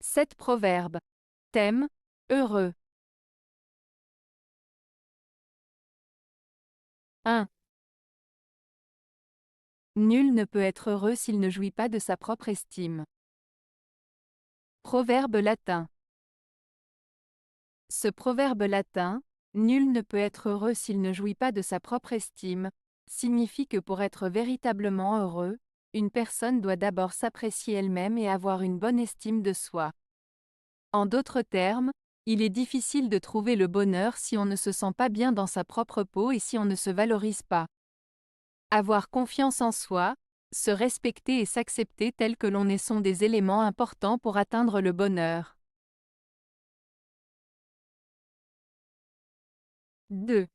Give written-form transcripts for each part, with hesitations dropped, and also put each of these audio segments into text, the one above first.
7 proverbes. Thème: heureux. 1. Nul ne peut être heureux s'il ne jouit pas de sa propre estime. Proverbe latin. Ce proverbe latin, nul ne peut être heureux s'il ne jouit pas de sa propre estime, signifie que pour être véritablement heureux, une personne doit d'abord s'apprécier elle-même et avoir une bonne estime de soi. En d'autres termes, il est difficile de trouver le bonheur si on ne se sent pas bien dans sa propre peau et si on ne se valorise pas. Avoir confiance en soi, se respecter et s'accepter tel que l'on est sont des éléments importants pour atteindre le bonheur. 2.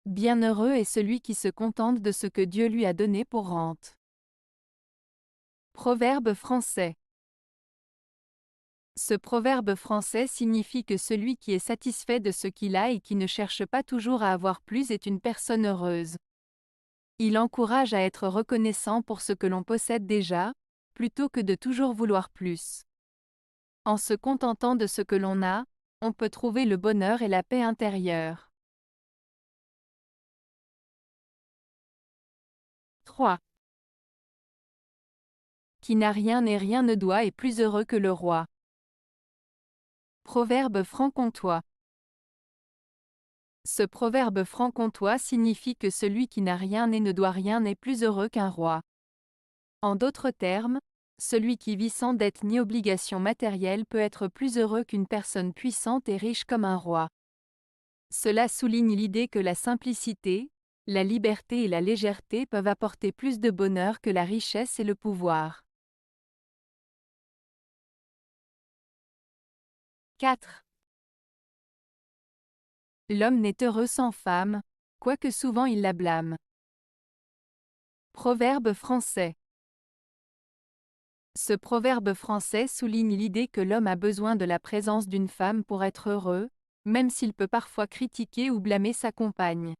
Bienheureux est celui qui se contente de ce que Dieu lui a donné pour rente. Proverbe français. Ce proverbe français signifie que celui qui est satisfait de ce qu'il a et qui ne cherche pas toujours à avoir plus est une personne heureuse. Il encourage à être reconnaissant pour ce que l'on possède déjà, plutôt que de toujours vouloir plus. En se contentant de ce que l'on a, on peut trouver le bonheur et la paix intérieure. 3. Qui n'a rien et rien ne doit est plus heureux que le roi. Proverbe franc-comtois. Ce proverbe franc-comtois signifie que celui qui n'a rien et ne doit rien est plus heureux qu'un roi. En d'autres termes, celui qui vit sans dette ni obligation matérielle peut être plus heureux qu'une personne puissante et riche comme un roi. Cela souligne l'idée que la simplicité, la liberté et la légèreté peuvent apporter plus de bonheur que la richesse et le pouvoir. 4. L'homme n'est heureux sans femme, quoique souvent il la blâme. Proverbe français. Ce proverbe français souligne l'idée que l'homme a besoin de la présence d'une femme pour être heureux, même s'il peut parfois critiquer ou blâmer sa compagne.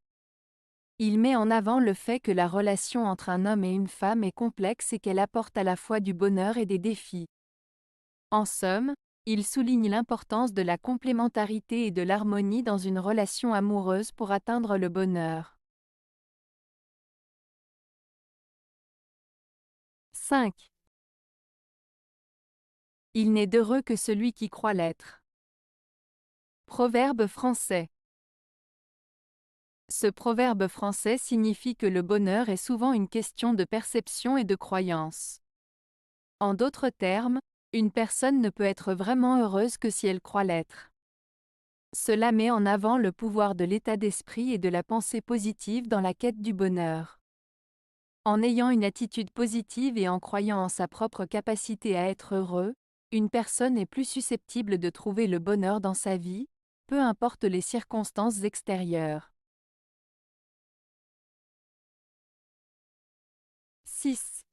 Il met en avant le fait que la relation entre un homme et une femme est complexe et qu'elle apporte à la fois du bonheur et des défis. En somme, il souligne l'importance de la complémentarité et de l'harmonie dans une relation amoureuse pour atteindre le bonheur. 5. Il n'est d'heureux que celui qui croit l'être. Proverbe français. Ce proverbe français signifie que le bonheur est souvent une question de perception et de croyance. En d'autres termes, une personne ne peut être vraiment heureuse que si elle croit l'être. Cela met en avant le pouvoir de l'état d'esprit et de la pensée positive dans la quête du bonheur. En ayant une attitude positive et en croyant en sa propre capacité à être heureux, une personne est plus susceptible de trouver le bonheur dans sa vie, peu importe les circonstances extérieures. 6.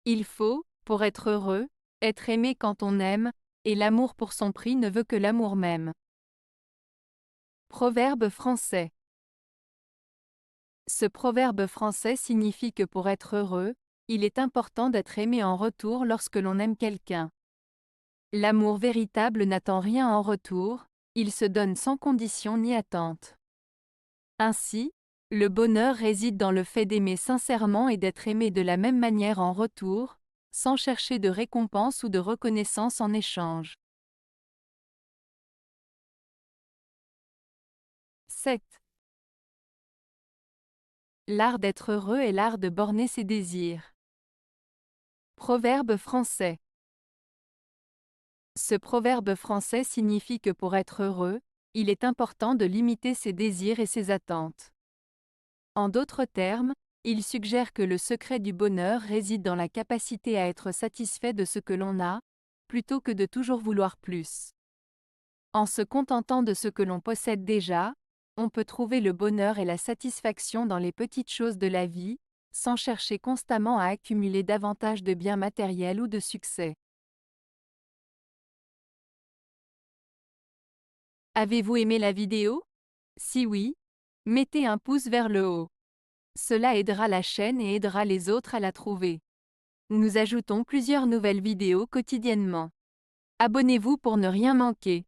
Il faut, pour être heureux, être aimé quand on aime, et l'amour pour son prix ne veut que l'amour même. Proverbe français. Ce proverbe français signifie que pour être heureux, il est important d'être aimé en retour lorsque l'on aime quelqu'un. L'amour véritable n'attend rien en retour, il se donne sans condition ni attente. Ainsi, le bonheur réside dans le fait d'aimer sincèrement et d'être aimé de la même manière en retour, sans chercher de récompense ou de reconnaissance en échange. 7. L'art d'être heureux est l'art de borner ses désirs. Proverbe français. Ce proverbe français signifie que pour être heureux, il est important de limiter ses désirs et ses attentes. En d'autres termes, il suggère que le secret du bonheur réside dans la capacité à être satisfait de ce que l'on a, plutôt que de toujours vouloir plus. En se contentant de ce que l'on possède déjà, on peut trouver le bonheur et la satisfaction dans les petites choses de la vie, sans chercher constamment à accumuler davantage de biens matériels ou de succès. Avez-vous aimé la vidéo? Si oui, mettez un pouce vers le haut. Cela aidera la chaîne et aidera les autres à la trouver. Nous ajoutons plusieurs nouvelles vidéos quotidiennement. Abonnez-vous pour ne rien manquer.